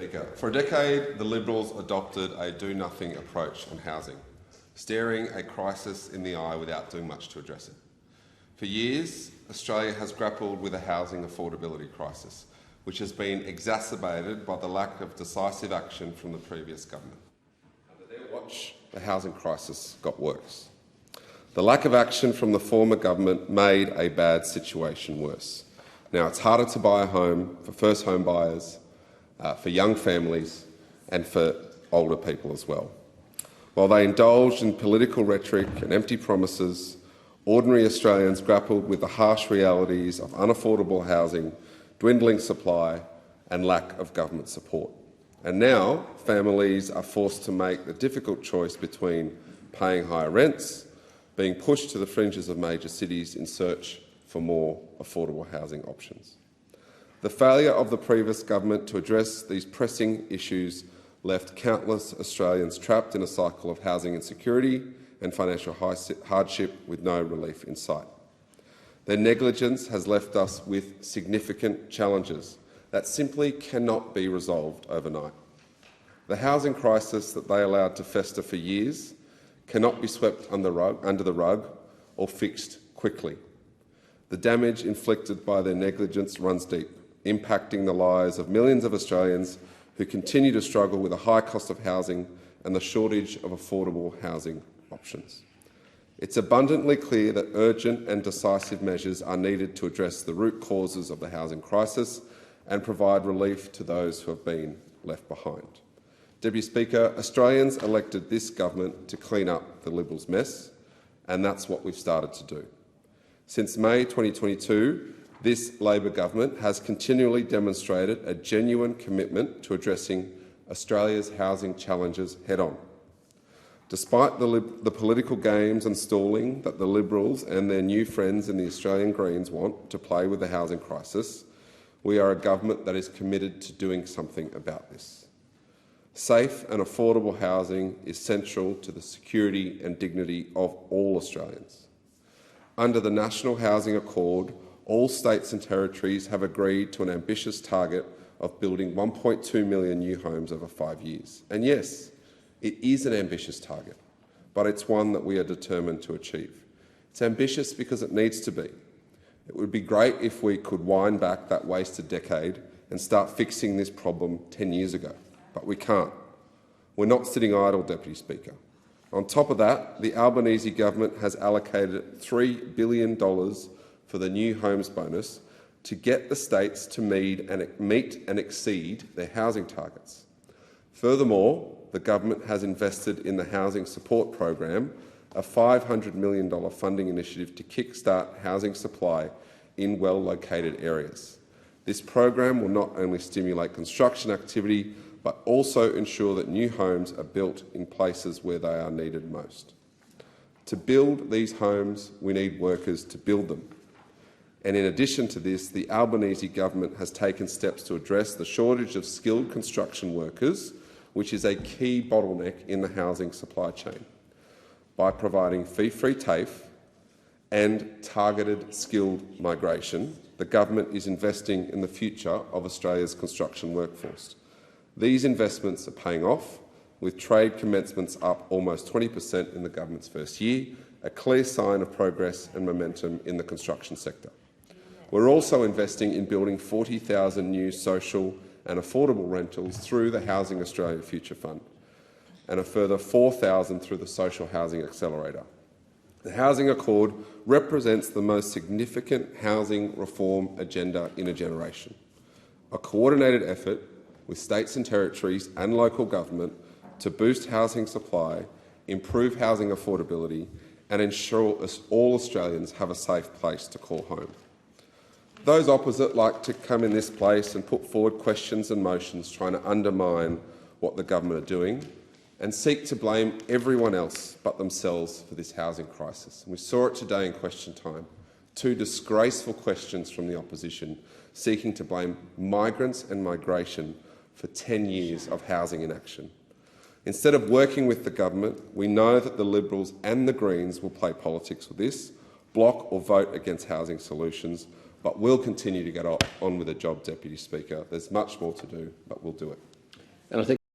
Speaker. For a decade, the Liberals adopted a do-nothing approach on housing, staring a crisis in the eye without doing much to address it. For years, Australia has grappled with a housing affordability crisis, which has been exacerbated by the lack of decisive action from the previous government. Under their watch, the housing crisis got worse. The lack of action from the former government made a bad situation worse. Now it's harder to buy a home for first home buyers, for young families and for older people as well. While they indulged in political rhetoric and empty promises, ordinary Australians grappled with the harsh realities of unaffordable housing, dwindling supply and lack of government support. And now families are forced to make the difficult choice between paying higher rents, being pushed to the fringes of major cities in search for more affordable housing options. The failure of the previous government to address these pressing issues left countless Australians trapped in a cycle of housing insecurity and financial hardship with no relief in sight. Their negligence has left us with significant challenges that simply cannot be resolved overnight. The housing crisis that they allowed to fester for years cannot be swept under the rug or fixed quickly. The damage inflicted by their negligence runs deep, impacting the lives of millions of Australians who continue to struggle with a high cost of housing and the shortage of affordable housing options. It's abundantly clear that urgent and decisive measures are needed to address the root causes of the housing crisis and provide relief to those who have been left behind. Deputy Speaker, Australians elected this government to clean up the Liberals' mess, and that's what we've started to do. Since May 2022, this Labor government has continually demonstrated a genuine commitment to addressing Australia's housing challenges head-on. Despite the political games and stalling that the Liberals and their new friends in the Australian Greens want to play with the housing crisis, we are a government that is committed to doing something about this. Safe and affordable housing is central to the security and dignity of all Australians. Under the National Housing Accord, all states and territories have agreed to an ambitious target of building 1.2 million new homes over 5 years. And yes, it is an ambitious target, but it's one that we are determined to achieve. It's ambitious because it needs to be. It would be great if we could wind back that wasted decade and start fixing this problem 10 years ago, but we can't. We're not sitting idle, Deputy Speaker. On top of that, the Albanese government has allocated $3 billion for the New Homes Bonus to get the states to meet and exceed their housing targets. Furthermore, the government has invested in the Housing Support Program, a $500 million funding initiative to kick-start housing supply in well-located areas. This program will not only stimulate construction activity, but also ensure that new homes are built in places where they are needed most. To build these homes, we need workers to build them. And in addition to this, the Albanese government has taken steps to address the shortage of skilled construction workers, which is a key bottleneck in the housing supply chain. By providing fee-free TAFE and targeted skilled migration, the government is investing in the future of Australia's construction workforce. These investments are paying off, with trade commencements up almost 20% in the government's first year, a clear sign of progress and momentum in the construction sector. We're also investing in building 40,000 new social and affordable rentals through the Housing Australia Future Fund and a further 4,000 through the Social Housing Accelerator. The Housing Accord represents the most significant housing reform agenda in a generation, a coordinated effort with states and territories and local government to boost housing supply, improve housing affordability and ensure all Australians have a safe place to call home. Those opposite like to come in this place and put forward questions and motions trying to undermine what the government are doing and seek to blame everyone else but themselves for this housing crisis. And we saw it today in question time. 2 disgraceful questions from the opposition seeking to blame migrants and migration for 10 years of housing inaction. Instead of working with the government, we know that the Liberals and the Greens will play politics with this, block or vote against housing solutions, but we'll continue to get on with the job, Deputy Speaker. There's much more to do, but we'll do it. And I think